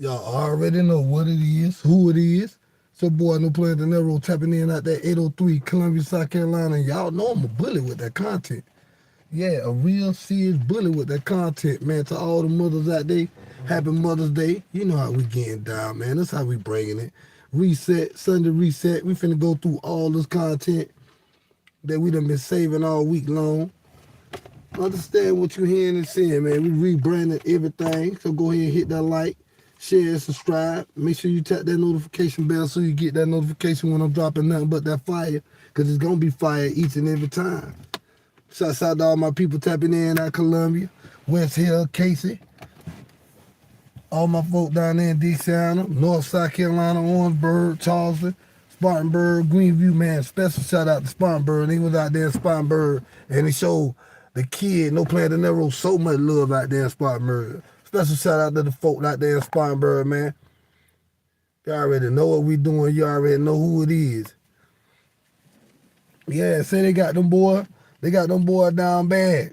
Y'all already know what it is, who it is. It's your boy NoPlayingDinero tapping in at that 803 Columbia, South Carolina. And y'all know I'm a bully with that content. Yeah, a real serious bully with that content, man. To all the mothers out there, happy Mother's Day. You know how we getting down, man. That's how we bringing it. Reset, Sunday reset. We finna go through all this content that we done been saving all week long. Understand what you're hearing and seeing, man. We rebranded everything. So go ahead and hit that like, share, and subscribe. Make sure you tap that notification bell so you get that notification when I'm dropping nothing but that fire. Because it's going to be fire each and every time. Shouts out to all my people tapping in at Columbia, West Hill, Casey. All my folk down there in Dixie, North South Carolina, Orangeburg, Charleston, Spartanburg, Greenview, man. Special shout out to Spartanburg. They was out there in Spartanburg and they showed the kid, NoPlayingDinero, so much love out there in Spartanburg. Special shout out to the folk out there in Spartanburg, man. You already know what we doing. You already know who it is. Yeah, say they got them boy. They got them boys down bad.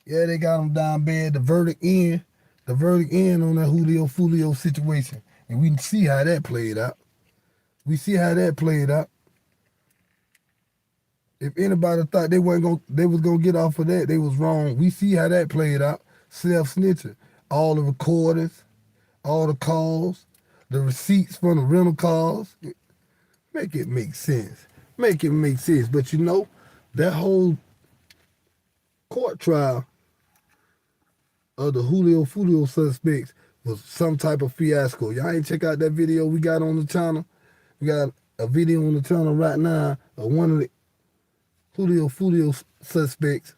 Yeah, they got them down bad. The verdict in on that Julio Foolio situation. And we see how that played out. If anybody thought they was gonna get off of that, they was wrong. We see how that played out. Self-snitching. All the recordings, all the calls, the receipts from the rental cars. Make it make sense. But you know, that whole court trial of the Julio Foolio suspects was some type of fiasco. Y'all ain't check out that video we got on the channel. We got a video on the channel right now of one of the Julio Foolio suspects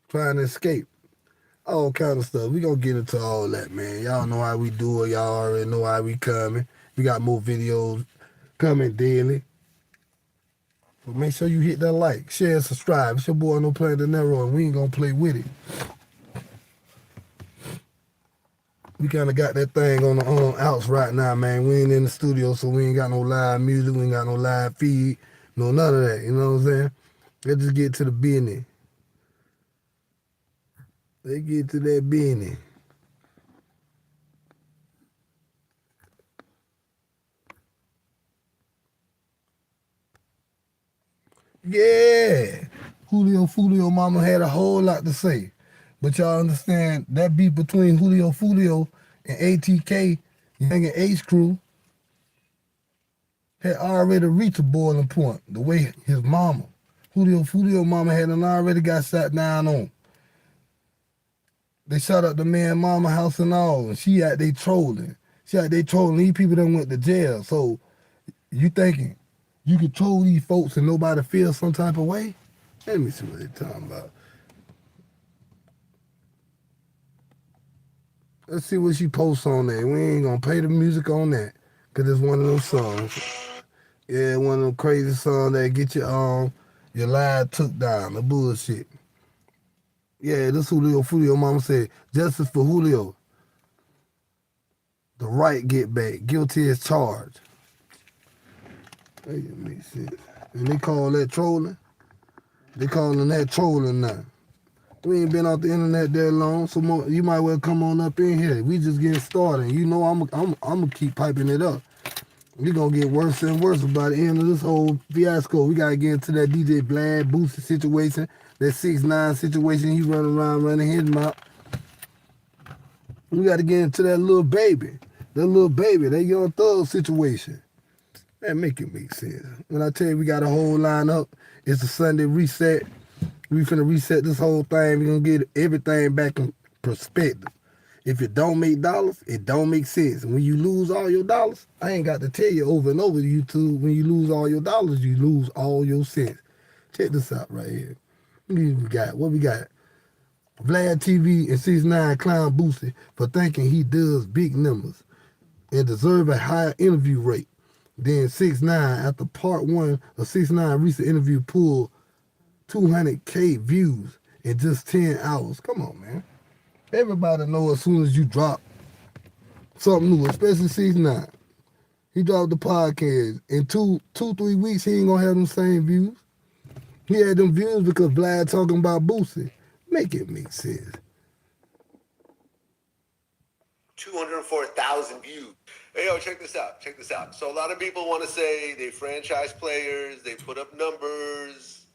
trying to escape. All kind of stuff. We gonna get into all that, man. Y'all know how we do it. Y'all already know how we coming. We got more videos coming daily. But make sure you hit that like, share, and subscribe. It's your boy NoPlayingDinero, and we ain't gonna play with it. We kind of got that thing on the outs right now, man. We ain't in the studio, so we ain't got no live music. We ain't got no live feed. No, none of that. You know what I'm saying? Let's just get to the business. Let's get to that business. Yeah. Julio Foolio mama had a whole lot to say. But y'all understand that beef between Julio Foolio and ATK, Young and H crew, had already reached a boiling point. The way his mama, Julio Foolio mama, had already got sat down on. They shot up the man mama house and all, and she out there trolling. These people done went to jail. So you thinking you control these folks and nobody feels some type of way? Let me see what they're talking about. Let's see what she posts on there. We ain't gonna play the music on that, cause it's one of those songs. Yeah, one of them crazy songs that get your live took down, the bullshit. Yeah, this Julio Foolio mama said, justice for Julio. The right get back. Guilty as charged. That makes sense. And they call that trolling. They calling that trolling now. We ain't been off the internet that long, so you might well come on up in here. We just getting started. You know I'm gonna keep piping it up. We gonna get worse and worse by the end of this whole fiasco. We gotta get into that DJ Vlad Boosie situation, that 6ix9ine situation he running around running his mouth. We gotta get into that little baby, that Young Thug situation. Man, make it make sense. When I tell you we got a whole lineup, it's a Sunday reset. We finna reset this whole thing. We gonna get everything back in perspective. If it don't make dollars, it don't make sense. And when you lose all your dollars, I ain't got to tell you over and over YouTube, when you lose all your dollars, you lose all your sense. Check this out right here. What we got? Vlad TV and 6ix9ine clown Boosie for thinking he does big numbers and deserve a higher interview rate. Then 6ix9ine, after part 1 of 6ix9ine recent interview, pulled 200K views in just 10 hours. Come on, man. Everybody know as soon as you drop something new, especially 6ix9ine. He dropped the podcast. In 3 weeks, he ain't gonna have them same views. He had them views because Vlad talking about Boosie. Make it make sense. 204,000 views. Hey, yo, check this out. Check this out. So a lot of people want to say they franchise players, they put up numbers,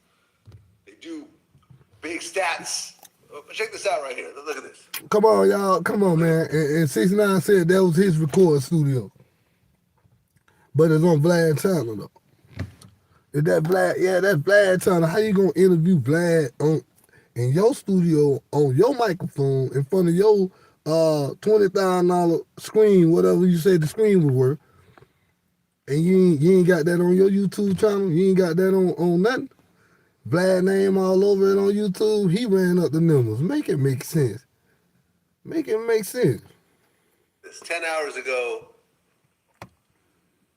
they do big stats. Check this out right here. Look at this. Come on, y'all. Come on, man. And 6ix9ine said that was his record studio. But it's on Vlad channel, though. Is that Vlad? Yeah, that's Vlad channel. How you going to interview Vlad in your studio on your microphone in front of your $20,000 screen, whatever you say the screen was worth, and you ain't got that on your YouTube channel? You ain't got that on nothing? Vlad name all over it on YouTube. He ran up the numbers. Make it make sense. Make it make sense. This 10 hours ago,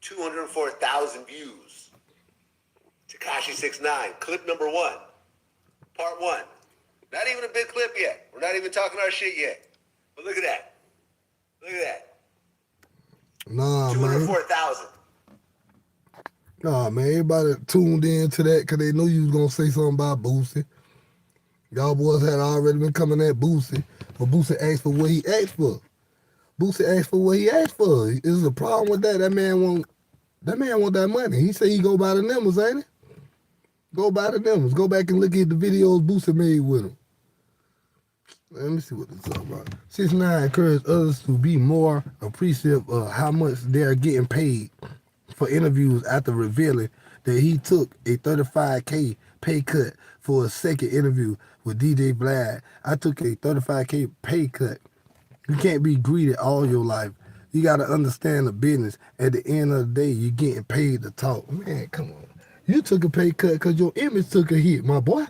204,000 views. Tekashi 6ix9ine, clip number 1, part 1. Not even a big clip yet. We're not even talking our shit yet. But look at that. Look at that. Nah, 204,000. Nah, man. Everybody tuned in to that because they knew you was going to say something about Boosie. Y'all boys had already been coming at Boosie, but Boosie asked for what he asked for. Boosie asked for what he asked for. Is a problem with that? That man want that money. He said he go by the numbers, ain't it? Go by the numbers. Go back and look at the videos Boosie made with him. Let me see what this is about. 6ix9ine encouraged others to be more appreciative of how much they're getting paid for interviews after revealing that he took a $35K pay cut for a second interview with DJ Vlad. I took a $35K pay cut. You can't be greedy all your life. You got to understand the business. At the end of the day, you're getting paid to talk. Man, come on. You took a pay cut because your image took a hit, my boy.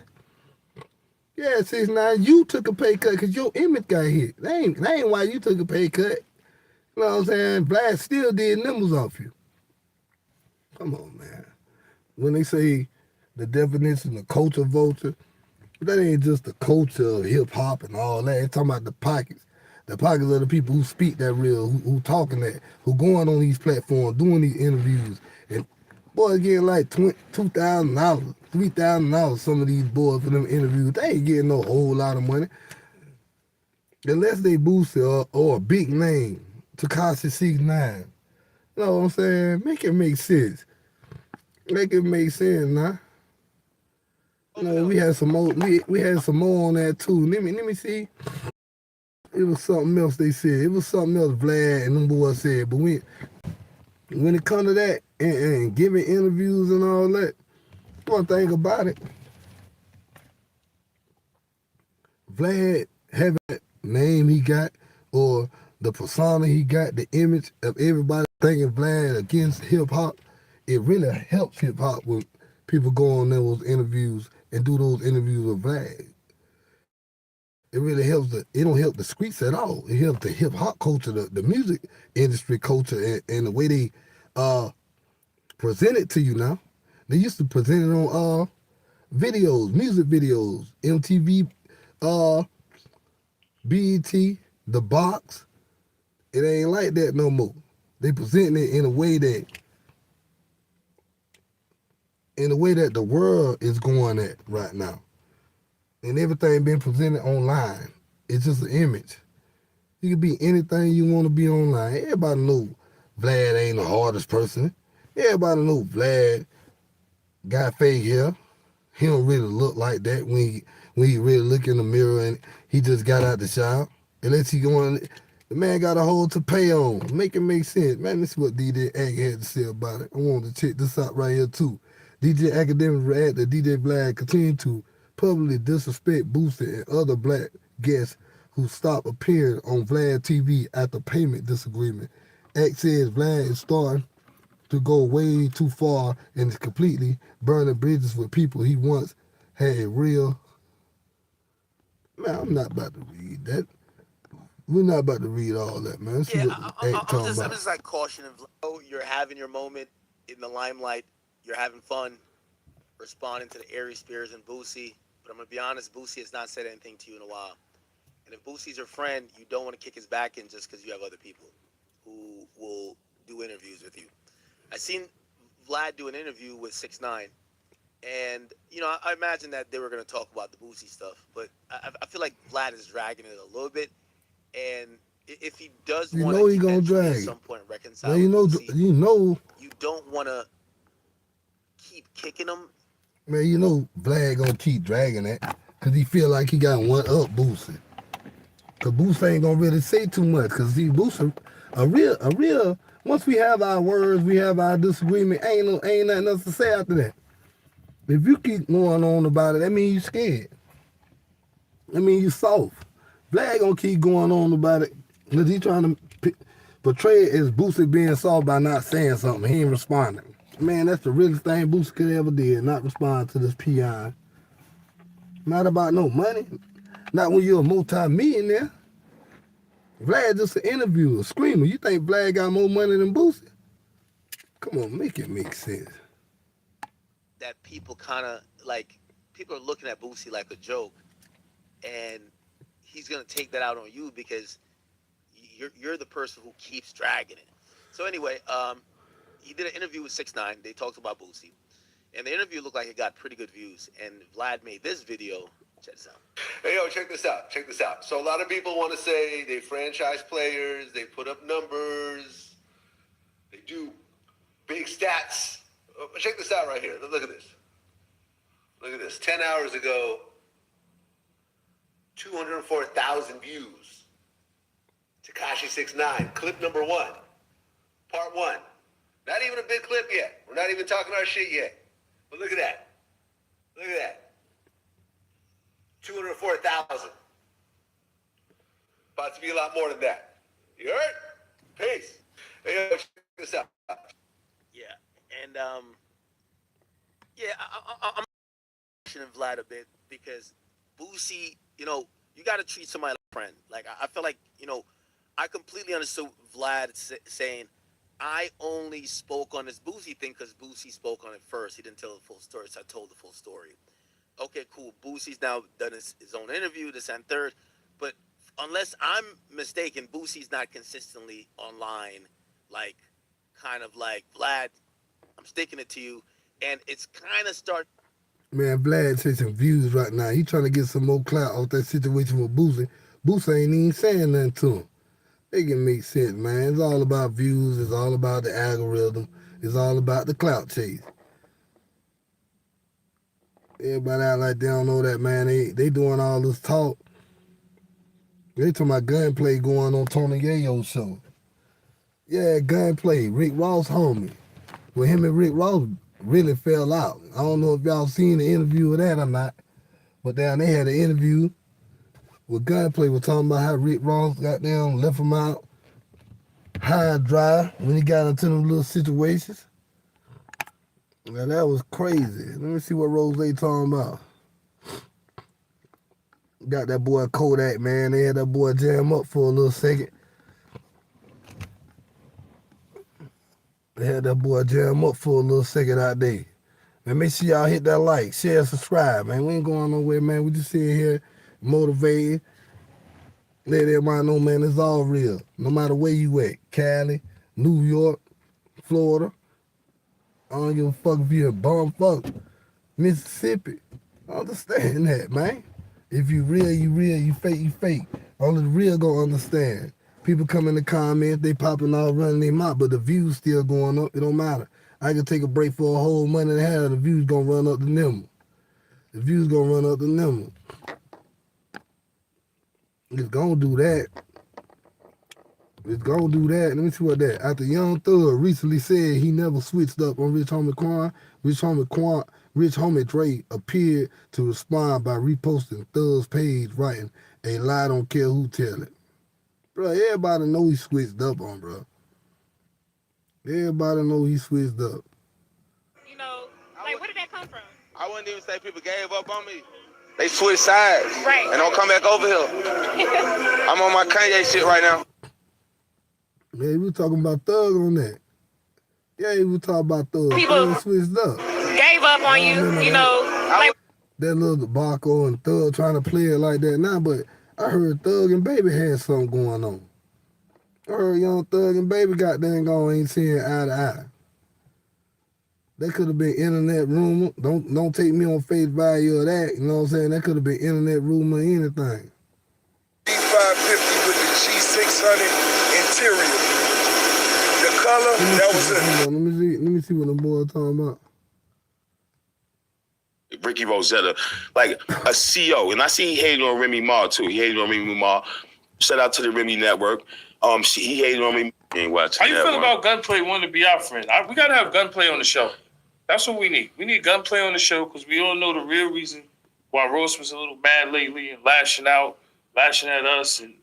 Yeah, 6ix9ine, you took a pay cut because your image got hit. That ain't why you took a pay cut. You know what I'm saying? Vlad still did numbers off you. Come on, man. When they say the definition of culture vulture, that ain't just the culture of hip-hop and all that. It's talking about the pockets. The pockets of the people who speak that real, who talking that, who going on these platforms, doing these interviews. And boys getting like $2,000, $3,000, some of these boys for them interviews. They ain't getting no whole lot of money. Unless they Boosie or a big name, Tekashi 6ix9ine. You know what I'm saying? Make it make sense. Make it make sense, nah. No, we had some more. We had some more on that too. Let me see. It was something else they said. It was something else Vlad and them boys said. But when it comes to that and giving interviews and all that, one thing about it, Vlad having that name he got or the persona he got, the image of everybody thinking Vlad against hip hop, it really helps hip hop when people go on those interviews and do those interviews with Vlad. It really helps it don't help the streets at all. It helps the hip hop culture, the music industry culture, and the way they present it to you now. They used to present it on videos, music videos, MTV, BET, The Box. It ain't like that no more. They present it in a way that the world is going at right now. And everything being presented online. It's just an image. You can be anything you want to be online. Everybody know Vlad ain't the hardest person. Everybody know Vlad got fake hair. He don't really look like that when he really look in the mirror and he just got out the shower. Unless he going, the man got a hole to pay on. Make it make sense. Man, this is what DJ Ag had to say about it. I wanted to check this out right here too. DJ Academic react that DJ Vlad continued to publicly disrespect Boosie and other black guests who stopped appearing on Vlad TV after payment disagreement. X says Vlad is starting to go way too far and is completely burning bridges with people he once had a real. Man, I'm not about to read that. We're not about to read all that, man. Let's see what I'm just like cautioning. You're having your moment in the limelight. You're having fun, responding to the Aries Spears and Boosie. But I'm gonna be honest, Boosie has not said anything to you in a while. And if Boosie's your friend, you don't want to kick his back in just because you have other people who will do interviews with you. I seen Vlad do an interview with 6ix9ine, and I imagine that they were going to talk about the Boosie stuff, but I feel like Vlad is dragging it a little bit, and if he does You want know to he gonna eventually at drag it. some point reconcile Man, you know, you don't want to keep kicking him. man, you know Vlad gonna keep dragging that because he feel like he got one up Boosie. Cause Boosie ain't gonna really say too much. Cause see, Boosie, a real. Once we have our words, we have our disagreement. Ain't nothing else to say after that. If you keep going on about it, that means you scared. That means you soft. Vlad gonna keep going on about it because he trying to portray it as Boosie being soft by not saying something. He ain't responding. Man, that's the realest thing Boosie could ever did. Not respond to this PI. Not about no money. Not when you're a multi-millionaire. Vlad just an interviewer, a screamer. You think Vlad got more money than Boosie? Come on, make it make sense. That people kind of like, people are looking at Boosie like a joke, and he's gonna take that out on you because you're the person who keeps dragging it. So anyway, he did an interview with 6ix9ine. They talked about Boosie, and the interview looked like it got pretty good views. And Vlad made this video. Check this out. Hey, yo, check this out. Check this out. So a lot of people want to say they franchise players, they put up numbers, they do big stats. Check this out right here. Look at this. Look at this. 10 hours ago, 204,000 views. Tekashi 6ix9ine, clip number 1, part 1. Not even a big clip yet. We're not even talking our shit yet. But look at that. Look at that. 204,000. About to be a lot more than that. You heard? Peace. Hey, yo, check this out. Yeah, and I'm questioning Vlad a bit because Boosie, you know, you got to treat somebody like a friend. Like I feel like, you know, I completely understood Vlad saying, I only spoke on this Boosie thing because Boosie spoke on it first. He didn't tell the full story, so I told the full story. Okay, cool. Boosie's now done his own interview, this and third. But unless I'm mistaken, Boosie's not consistently online, like, kind of like, Vlad, I'm sticking it to you. And it's kind of Man, Vlad chasing views right now. He trying to get some more clout out that situation with Boosie. Boosie ain't even saying nothing to him. It can make sense, man. It's all about views. It's all about the algorithm. It's all about the clout chase. Everybody out like they don't know that, man. They doing all this talk. They talking about gunplay going on Tony Yayo's show. Yeah, gunplay. Rick Ross homie. Well, him and Rick Ross really fell out. I don't know if y'all seen the interview of that or not. But down they had an interview with Gunplay. Was talking about how Rick Ross got down, left him out high and dry when he got into them little situations. Now that was crazy. Let me see what Rose talking about. Got that boy Kodak, man. They had that boy jam up for a little second. They had that boy jam up for a little second out there. Man, make sure y'all hit that like, share, subscribe, man. We ain't going nowhere, man. We just sitting here motivated. Let everybody know, man, it's all real. No matter where you at. Cali, New York, Florida. I don't give a fuck if you're a bumfuck. Mississippi. I understand that, man. If you real, you real. You fake, you fake. Only the real gonna understand. People come in the comments, they popping off, running their mouth, but the views still going up. It don't matter. I can take a break for a whole month and a half. The views gonna run up the number. The views gonna run up the number. It's gonna do that. It's gonna do that. Let me see what that. After Young Thug recently said he never switched up on Rich Homie Quan, Rich Homie Dre appeared to respond by reposting Thug's page, writing, "A lie don't care who tell it." Bro, everybody know he switched up on, bro. Everybody know he switched up. You know, like, where did that come from? I wouldn't even say people gave up on me. They switched sides. Right. And don't come back over here. I'm on my Kanye shit right now. Yeah, we was talking about Thug on that. Yeah, we was talking about Thug. People Thug switched up. Gave up on you know. Like, that little debacle and Thug trying to play it like that now, but I heard Thug and Baby had something going on. I heard Young Thug and Baby got dang on ain't seeing eye to eye. That could have been internet rumor. Don't take me on face value of that. You know what I'm saying? That could have been internet rumor or anything. 550 with the G600 interior. The color, that was it. Let me see what the boy talking about. Ricky Rosetta, like a CO, and I see he hated on Remy Ma too. He hated on Remy Ma. Shout out to the Remy Network. He hated on me. Ain't watching. How you feel about Gunplay wanting to be our friend? We gotta have Gunplay on the show. That's what we need. We need Gunplay on the show because we all know the real reason why Ross was a little mad lately and lashing at us and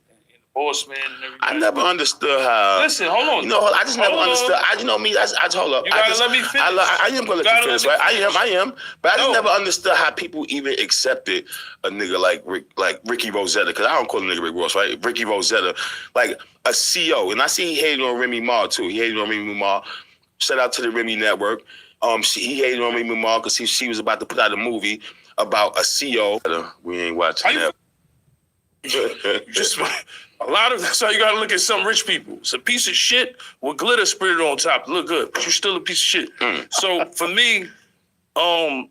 Boss Man and everybody. I never understood how. Listen, hold on. You know, I just never understood. You know me. I hold up. You gotta let me finish. I am gonna let you finish, right? I am. But I just never understood how people even accepted a nigga like Ricky Rosetta, because I don't call him nigga Rick Ross, right? Ricky Rosetta, like a CO, and I see he hated on Remy Ma too. He hated on Remy Ma. Shout out to the Remy Network. He hated on Remy Ma because she was about to put out a movie about a CO. We ain't watching that. Just a lot of that's how you gotta look at some rich people. It's a piece of shit with glitter sprayed on top. Look good, but you're still a piece of shit. So for me, I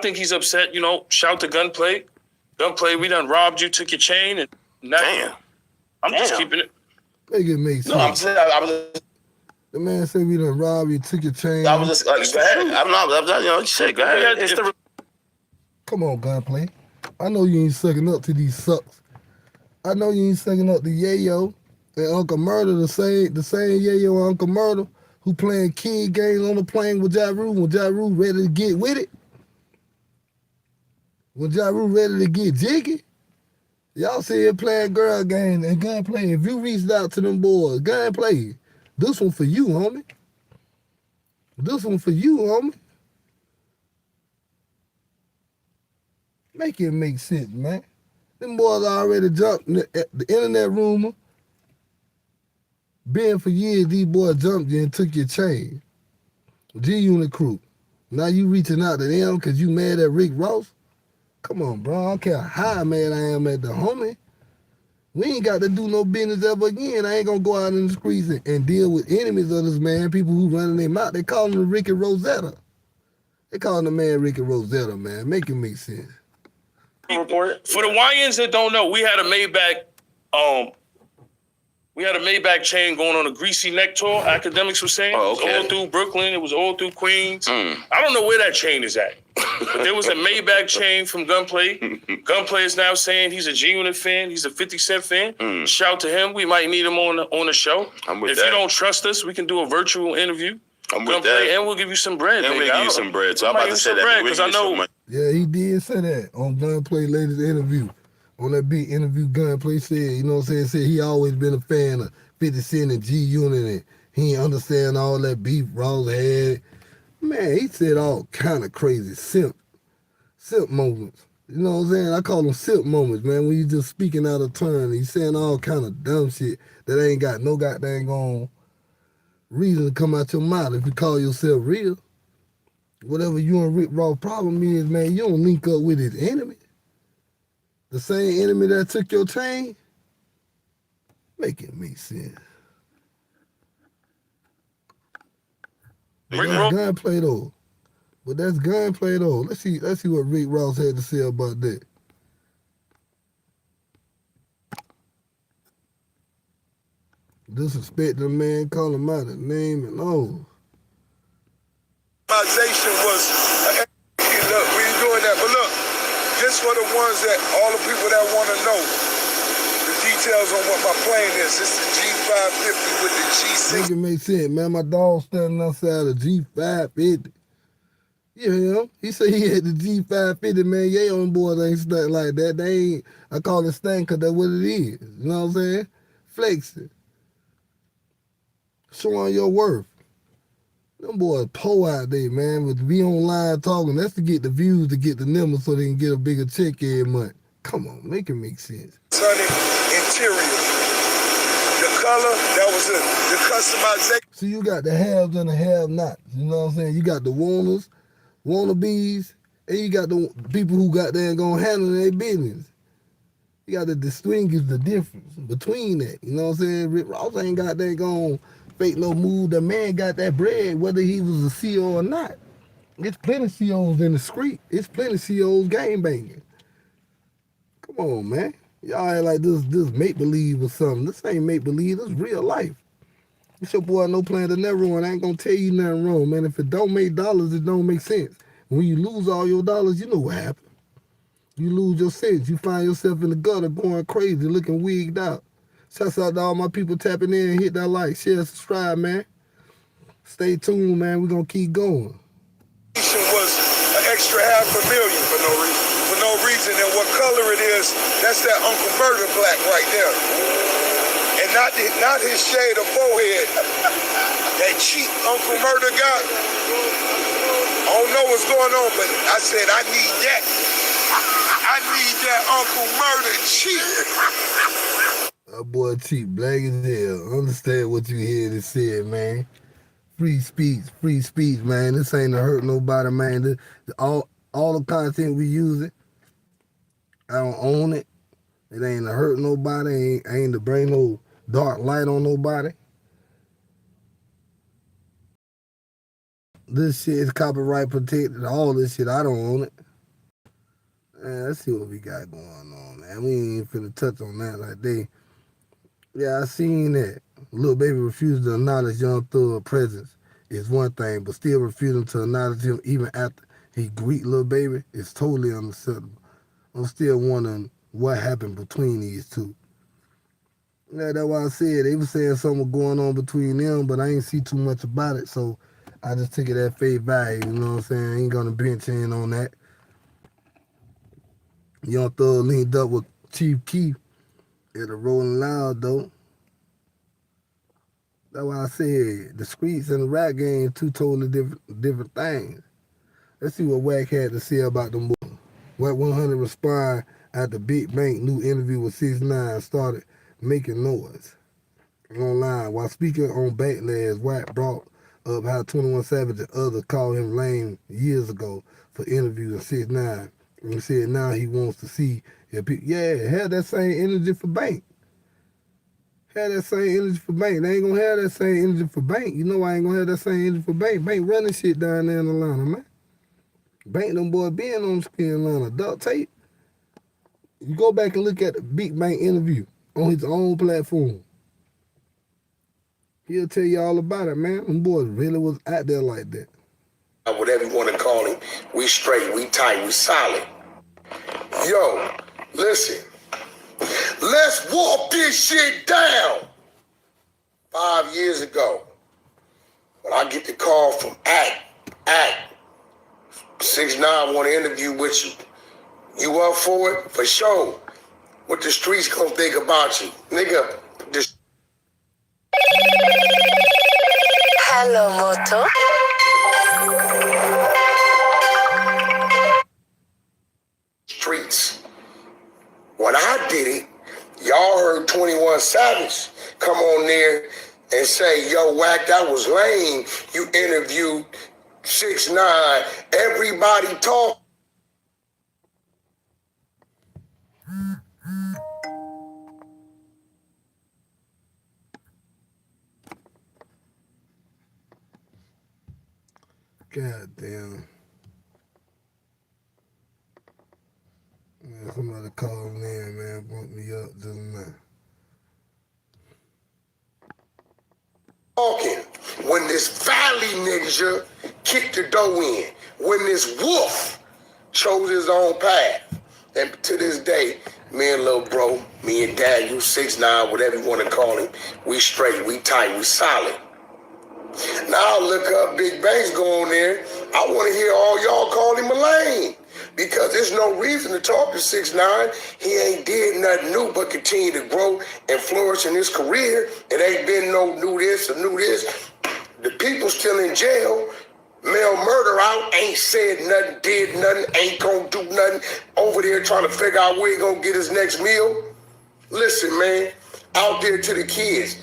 think he's upset. You know, shout to Gunplay. Gunplay, we done robbed you, took your chain, and now Damn. I'm just keeping it. Make it make sense. No, I'm saying I was. The man said we done robbed you, took your chain. I was just go ahead. I'm not. You know, shit. Go ahead. Come on, Gunplay. I know you ain't sucking up to these sucks. I know you ain't sucking up to Yayo and Uncle Murder, the same Yayo and Uncle Murder who playing kid games on the plane with Ja Rule when Ja Rule ready to get with it. When Ja Rule ready to get jiggy. Y'all see here playing girl games and Gunplay. If you reached out to them boys, Gunplay, this one for you, homie. This one for you, homie. Make it make sense, man. Them boys already jumped the internet rumor. Been for years, these boys jumped you and took your chain. G-Unit crew. Now you reaching out to them because you mad at Rick Ross? Come on, bro. I don't care how mad I am at the homie. We ain't got to do no business ever again. I ain't going to go out in the streets and deal with enemies of this man, people who running their mouth. They call him Ricky Rosetta. They calling the man Ricky Rosetta, man. Make it make sense. Report. For the YNs that don't know, we had a Maybach chain going on a greasy neck tour. Academics were saying It was all through Brooklyn. It was all through Queens. I don't know where that chain is at, but there was a Maybach chain from Gunplay. Gunplay is now saying he's a G-Unit fan. He's a 50 Cent fan. Shout to him. We might need him on the show. If you don't trust us, we can do a virtual interview. Gunplay, and we'll give you some bread. And we'll give you some bread. So I'm about to say that because I know. Yeah, he did say that on Gunplay latest interview. On that big interview, Gunplay said, you know what I'm saying, said he always been a fan of 50 Cent and G-Unit and he ain't understand all that beef Ross had. Man, he said all kind of crazy simp moments. You know what I'm saying? I call them simp moments, man, when you just speaking out of turn. He's saying all kind of dumb shit that ain't got no goddamn reason to come out your mouth if you call yourself real. Whatever you and Rick Ross problem is, man, you don't link up with his enemy. The same enemy that took your chain. Make it make sense. That's Gunplay though. But that's Gunplay though. Let's see what Rick Ross had to say about that. Disrespect the man, call him out his name and all. Was look, we ain't doing that, but look, just for the ones that all the people that want to know the details on what my plane is. It's the G550 with the G6. Make it make sense, man. My dog standing outside the G550. You know, he said he had the G550, man. Yeah, on board ain't stuck like that. They ain't. I call it stank because that's what it is. You know what I'm saying? Flexing. Showing your worth. Them boys po out there, man. But to be online talking, that's to get the views, to get the numbers so they can get a bigger check every month. Come on, make it make sense. Sunny interior. The color, that was it. The customization. So you got the haves and the have-nots. You know what I'm saying? You got the wannabes, and you got the people who got there and gonna handle their business. You got to distinguish the difference between that. You know what I'm saying? Rick Ross ain't got that gonna fake no move. The man got that bread, whether he was a CO or not. It's plenty of COs in the street. It's plenty of COs game banging. Come on, man. Y'all ain't like this make-believe or something. This ain't make-believe, this real life. It's your boy NoPlayingDinero, and I ain't gonna tell you nothing wrong, man. If it don't make dollars, it don't make sense. When you lose all your dollars, you know what happened. You lose your sense. You find yourself in the gutter going crazy, looking wigged out. Shouts out to all my people tapping in. Hit that like, share, subscribe, man. Stay tuned, man. We're gonna keep going. Was an extra $500,000 for no reason. And what color it is, that's that Uncle Murder black right there. And not his shade of forehead. That cheap Uncle Murder got. I don't know what's going on, but I said I need that. I need that Uncle Murder cheap. That boy cheap, black as hell. Understand what you hear this said, man. Free speech, man. This ain't to hurt nobody, man. All the content we using, I don't own it. It ain't to hurt nobody. Ain't to bring no dark light on nobody. This shit is copyright protected. All this shit, I don't own it. Man, let's see what we got going on, man. We ain't finna touch on that like they. Yeah, I seen that. Lil Baby refused to acknowledge Young Thug's presence is one thing, but still refusing to acknowledge him even after he greet Lil Baby is totally unacceptable. I'm still wondering what happened between these two. Yeah, that's why I said they were saying something was going on between them, but I ain't see too much about it, so I just took it at face value, you know what I'm saying? I ain't gonna bench in on that. Young Thug linked up with Chief Keef at a Rolling Loud, though. That's why I said the streets and the rap game two totally different things. Let's see what Wack had to say about them boys. Wack 100 respond after Big Bank new interview with 6ix9ine started making noise online. While speaking on Backlash, Wack brought up how 21 Savage and others called him lame years ago for interviewing 6ix9ine. And he said now he wants to see if people, have that same energy for Bank. Have that same energy for Bank. They ain't gonna have that same energy for Bank. You know I ain't gonna have that same energy for Bank. Bank running shit down there in Atlanta, man. Bank them boy being on the screen in Atlanta. Duct tape. You go back and look at the Big Bank interview on his own platform. He'll tell you all about it, man. Them boys really was out there like that. Whatever you want to call him, we straight, we tight, we solid. Yo, listen. Let's walk this shit down. 5 years ago, when I get the call from Act, 6ix9ine want to interview with you. You up for it? For sure. What the streets gonna think about you? Nigga, this... Hello, Moto. Streets. When I did it, y'all heard 21 Savage come on there and say, yo, Wack, that was lame. You interviewed 6ix9ine. Everybody talk. God damn. Man, somebody called me in, man, brought me up just now. Talking when this Valley nigga kicked the door in, when this wolf chose his own path. And to this day, me and little bro, me and dad, you 6ix9ine, whatever you want to call him, we straight, we tight, we solid. Now I look up Big Bank's going there. I want to hear all y'all call him a lame. Because there's no reason to talk to 6ix9ine. He ain't did nothing new but continue to grow and flourish in his career. It ain't been no new this or new this. The people still in jail. Mail murder out, ain't said nothing, did nothing, ain't gonna do nothing. Over there trying to figure out where he gonna get his next meal. Listen, man, out there to the kids.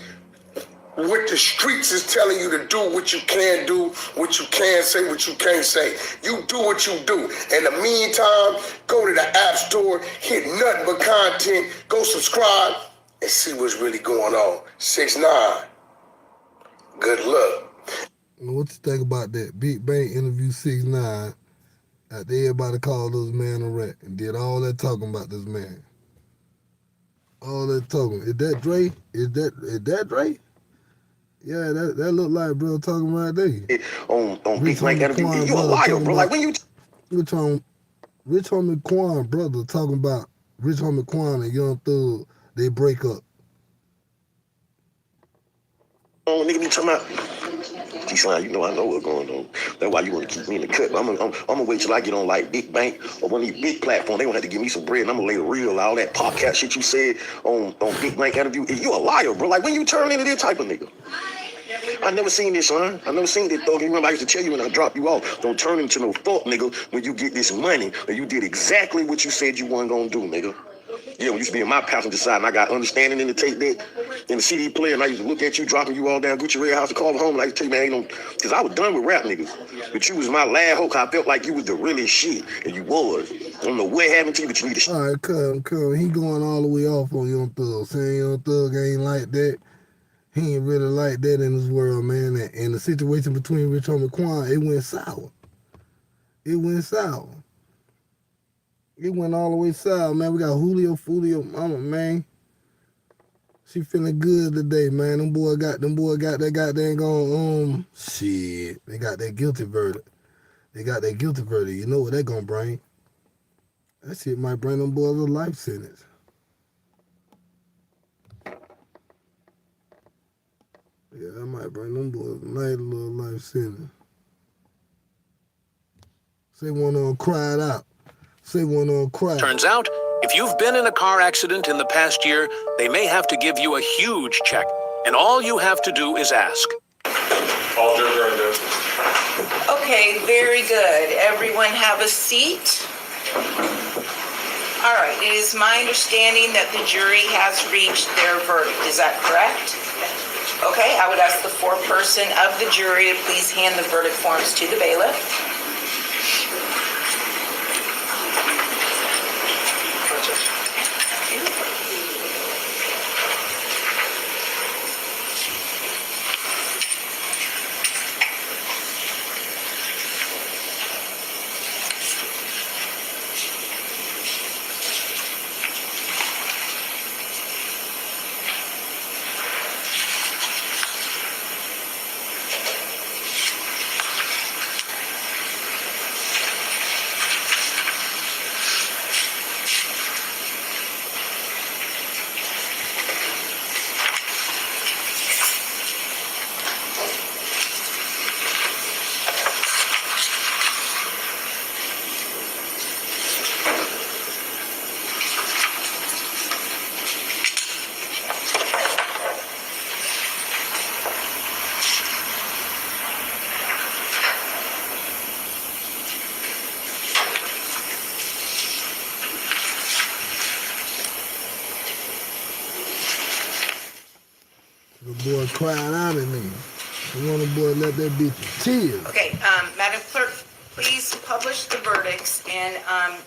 What the streets is telling you to do, what you can do, what you can say, what you can't say. You do what you do. In the meantime, go to the App Store, hit nothing but content, go subscribe, and see what's really going on. 6ix9ine, good luck. What you think about that? Big Bang interview 6ix9ine after everybody called this man a rat and did all that talking about this man. All that talking. Is that Dre? Is that Dre? Yeah, that look like bro talking right there. On Big Mike interview, Quan you a liar, bro. Like when you Rich Homie Quan brother talking about Rich Homie Quan and Young Thug, they break up. oh nigga be talking about T-Slime, you know I know what's going on. That's why you want to keep me in the cut. But I'm gonna wait till I get on like Big Bank or one of these big platforms. They gonna have to give me some bread and I'm gonna lay the real all that podcast shit you said on Big Bank interview. You a liar, bro. Like when you turn into this type of nigga. I never seen this, son. I never seen this, though. You remember I used to tell you when I drop you off, don't turn into no fuck, nigga, when you get this money, and you did exactly what you said you weren't gonna do, nigga. Yeah, when you used to be in my passenger side, and I got understanding in the tape deck, in the CD player, and I used to look at you dropping you all down Gucci Red House and call home, and I used to tell you, man, ain't no, because I was done with rap niggas. But you was my last hope, I felt like you was the realest shit, and you was. I don't know what happened to you, but you need to. All right, come. He going all the way off on Young Thug, saying Young Thug ain't like that. He ain't really like that in this world, man. And the situation between Rich Homie Quan, it went sour. It went sour. It went all the way sour, man. We got Julio Foolio, mama, man. She feeling good today, man. Them boy got that goddamn going, shit. They got that guilty verdict. You know what that gonna bring? That shit might bring them boys a life sentence. Yeah, that might bring them boys a nice little life sentence. Say one on cried out. Say one on cried. Turns out, if you've been in a car accident in the past year, they may have to give you a huge check. And all you have to do is ask. Okay, very good. Everyone have a seat. All right, it is my understanding that the jury has reached their verdict. Is that correct? Okay, I would ask the foreperson of the jury to please hand the verdict forms to the bailiff. The boy cried out at me. The one boy let that bitch tears. Okay, Madam Clerk, please publish the verdicts and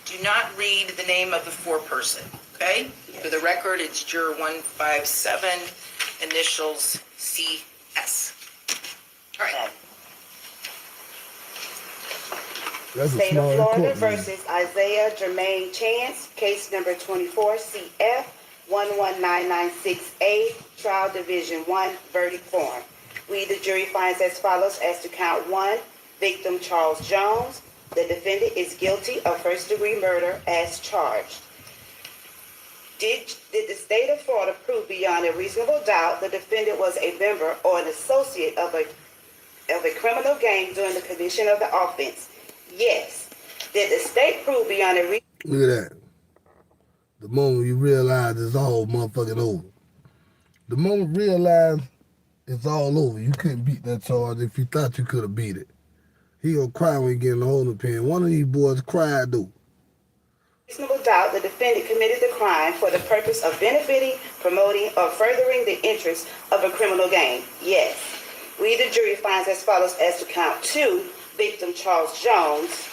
do not read the name of the foreperson, okay? For the record, it's Juror 157, initials CS. All right. That's a State small of Florida court, man. versus Isaiah Jermaine Chance, case number 24 CF 119968, Trial Division 1, verdict form. We, the jury, finds as follows as to count 1, victim Charles Jones. The defendant is guilty of first-degree murder as charged. Did the state of Florida prove beyond a reasonable doubt the defendant was a member or an associate of a criminal gang during the commission of the offense? Yes. Did the state prove beyond a reasonable... Look at that. The moment you realize it's all motherfucking over. The moment you realize it's all over, you couldn't beat that charge if you thought you could have beat it. He gonna cry when he get in the holding pen. One of these boys cried though. Reasonable doubt the defendant committed the crime for the purpose of benefiting, promoting, or furthering the interests of a criminal gang. Yes. We, the jury, finds as follows as to count 2, victim Charles Jones.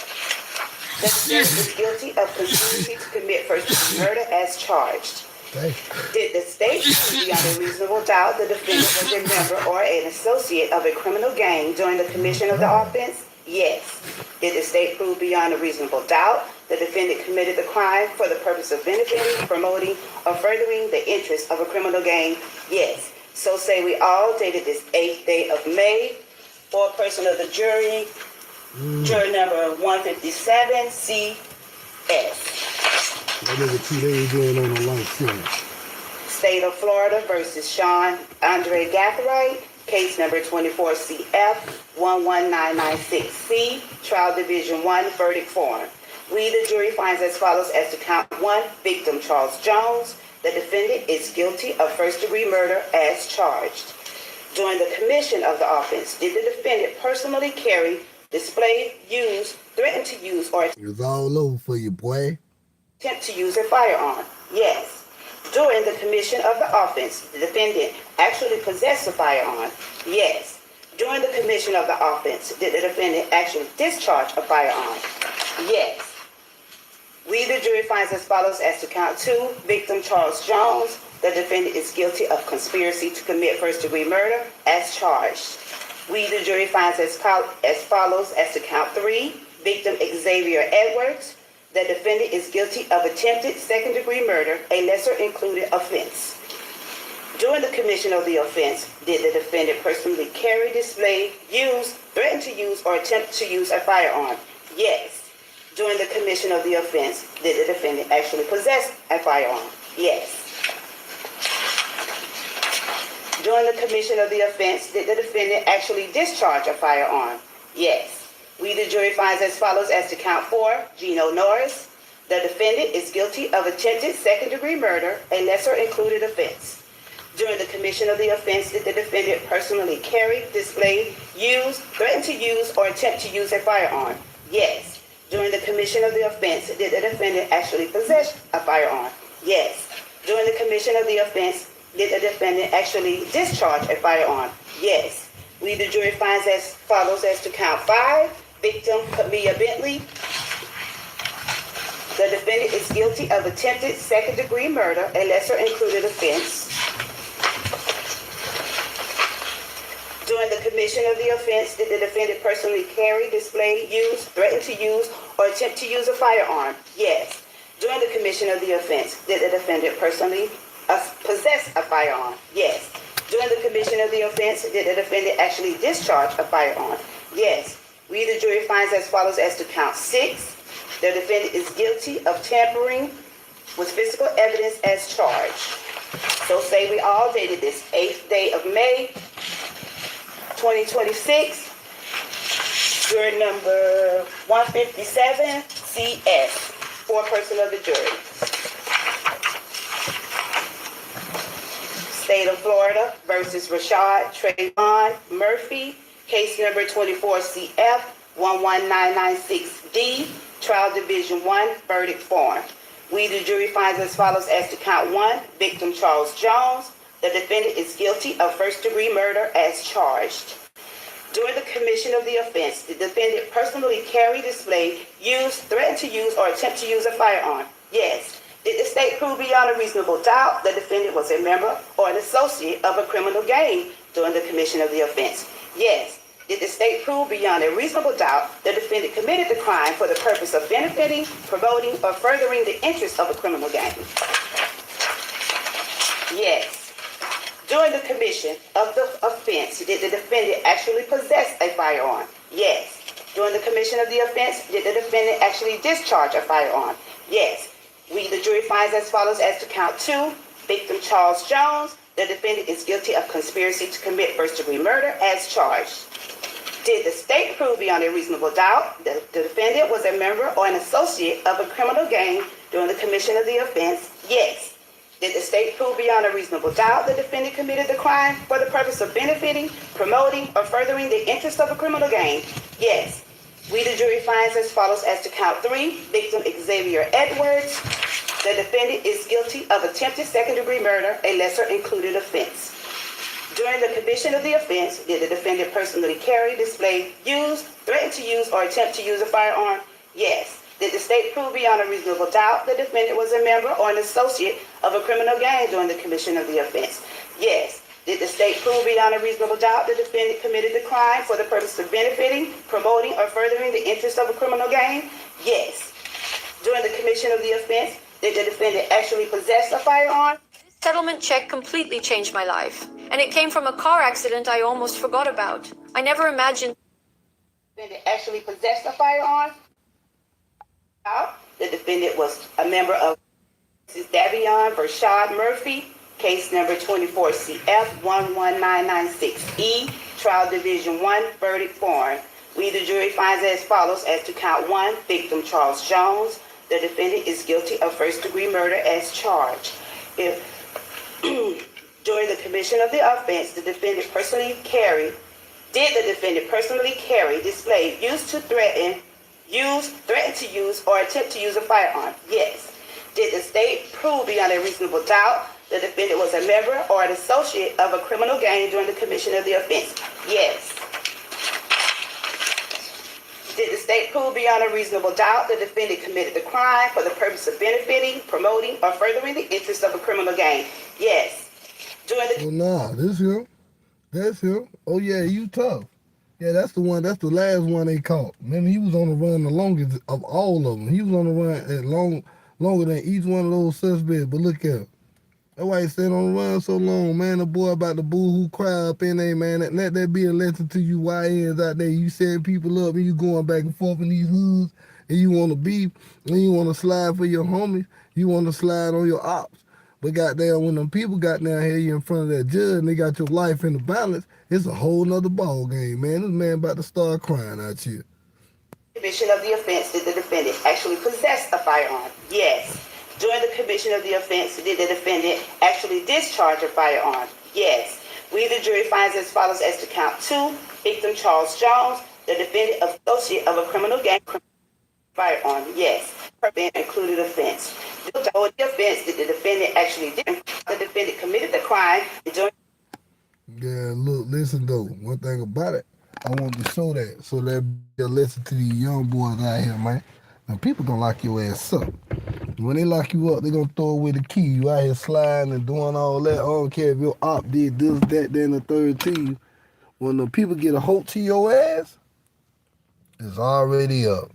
The defendant is guilty of conspiracy to commit first-degree murder as charged. Did the state prove beyond a reasonable doubt the defendant was a member or an associate of a criminal gang during the commission of the offense? Yes. Did the state prove beyond a reasonable doubt the defendant committed the crime for the purpose of benefiting, promoting, or furthering the interest of a criminal gain? Yes. So say we all, dated this 8th day of May, for a person of the jury, jury number 157, CS. That nigga 2 days in on a life sentence. State of Florida versus Sean Andre Gathright, case number 24CF11996C, Trial Division 1, verdict form. We, the jury, finds as follows as to count 1, victim Charles Jones. The defendant is guilty of first-degree murder as charged. During the commission of the offense, did the defendant personally carry, display, use, threaten to use, or It's all over for you, boy. attempt to use a firearm? Yes. During the commission of the offense, the defendant actually possessed a firearm? Yes. During the commission of the offense, did the defendant actually discharge a firearm? Yes. We, the jury, finds as follows as to count 2, victim Charles Jones. The defendant is guilty of conspiracy to commit first-degree murder as charged. We, the jury, finds as follows as to count 3, victim Xavier Edwards. The defendant is guilty of attempted second-degree murder, a lesser-included offense. During the commission of the offense, did the defendant personally carry, display, use, threaten to use, or attempt to use a firearm? Yes. During the commission of the offense, did the defendant actually possess a firearm? Yes. During the commission of the offense, did the defendant actually discharge a firearm? Yes. We, the jury, finds as follows as to count 4, Gino Norris. The defendant is guilty of attempted second-degree murder, a lesser-included offense. During the commission of the offense, did the defendant personally carry, display, use, threaten to use, or attempt to use a firearm? Yes. During the commission of the offense, did the defendant actually possess a firearm? Yes. During the commission of the offense, did the defendant actually discharge a firearm? Yes. We, the jury, finds as follows as to count 5, victim Camilla Bentley. The defendant is guilty of attempted second-degree murder, a lesser-included offense. During the commission of the offense, did the defendant personally carry, display, use, threaten to use, or attempt to use a firearm? Yes. During the commission of the offense, did the defendant personally possess a firearm? Yes. During the commission of the offense, did the defendant actually discharge a firearm? Yes. We, the jury, finds as follows as to count 6. The defendant is guilty of tampering with physical evidence as charged. So say we all, dated this 8th day of May, 2026, jury number 157, CS, foreperson of the jury. State of Florida versus Rashad Trayvon Murphy, case number 24CF11996D, Trial Division 1, verdict form. We, the jury, finds as follows as to count 1, victim Charles Jones. The defendant is guilty of first-degree murder as charged. During the commission of the offense, the defendant personally carry, display, use, threaten to use, or attempt to use a firearm? Yes. Did the state prove beyond a reasonable doubt the defendant was a member or an associate of a criminal gang during the commission of the offense? Yes. Did the state prove beyond a reasonable doubt the defendant committed the crime for the purpose of benefiting, promoting, or furthering the interests of a criminal gang? Yes. During the commission of the offense, did the defendant actually possess a firearm? Yes. During the commission of the offense, did the defendant actually discharge a firearm? Yes. We, the jury, finds as follows as to count 2, victim Charles Jones. The defendant is guilty of conspiracy to commit first-degree murder as charged. Did the state prove beyond a reasonable doubt that the defendant was a member or an associate of a criminal gang during the commission of the offense? Yes. Did the state prove beyond a reasonable doubt the defendant committed the crime for the purpose of benefiting, promoting, or furthering the interests of a criminal gang? Yes. We, the jury, finds as follows as to count 3, victim Xavier Edwards. The defendant is guilty of attempted second-degree murder, a lesser-included offense. During the commission of the offense, did the defendant personally carry, display, use, threaten to use, or attempt to use a firearm? Yes. Did the state prove beyond a reasonable doubt the defendant was a member or an associate of a criminal gang during the commission of the offense? Yes. Did the state prove beyond a reasonable doubt the defendant committed the crime for the purpose of benefiting, promoting, or furthering the interests of a criminal gang? Yes. During the commission of the offense, did the defendant actually possess a firearm? Settlement check completely changed my life, and it came from a car accident I almost forgot about. I never imagined The defendant actually possessed a firearm? The defendant was a member of Mrs. Davion Vershad Murphy, case number 24CF11996E, Trial Division 1, verdict form. We, the jury, finds as follows as to count 1, victim Charles Jones. The defendant is guilty of first-degree murder as charged. If during the commission of the offense, the defendant personally carried, display, used to threaten, to use, or attempt to use a firearm? Yes. Did the state prove beyond a reasonable doubt the defendant was a member or an associate of a criminal gang during the commission of the offense? Yes. Did the state prove beyond a reasonable doubt the defendant committed the crime for the purpose of benefiting, promoting, or furthering the interests of a criminal gang? Yes. During the... Oh, nah, this him. That's him. Oh, yeah, you tough. Yeah, that's the one. That's the last one they caught. Remember, he was on the run the longest of all of them. He was on the run longer than each one of those suspects. But look at him. That's why he stayed on the run so long, man. The boy about the boo-hoo cry up in there, man. Let that be a lesson to you YNs out there. You setting people up and you going back and forth in these hoods and you want to beef and you want to slide for your homies. You want to slide on your ops. But goddamn, when them people got down here you in front of that judge and they got your life in the balance, it's a whole nother ball game, man. This man about to start crying out here. Commission of the offense, did the defendant actually possess a firearm? Yes. During the commission of the offense, did the defendant actually discharge a firearm? Yes. We, the jury, finds as follows as to count 2, victim Charles Jones, the defendant associate of a criminal gang, firearm? Yes. Included offense. Due to the offense, did the defendant actually the defendant committed the crime during... Yeah, look, listen though. One thing about it, I wanted to show that so that they'll listen to these young boys out here, man. Now people gonna lock your ass up. When they lock you up, they gonna throw away the key. You out here sliding and doing all that. I don't care if your op did this, that, then the third to you. When the people get a hold to your ass, it's already up.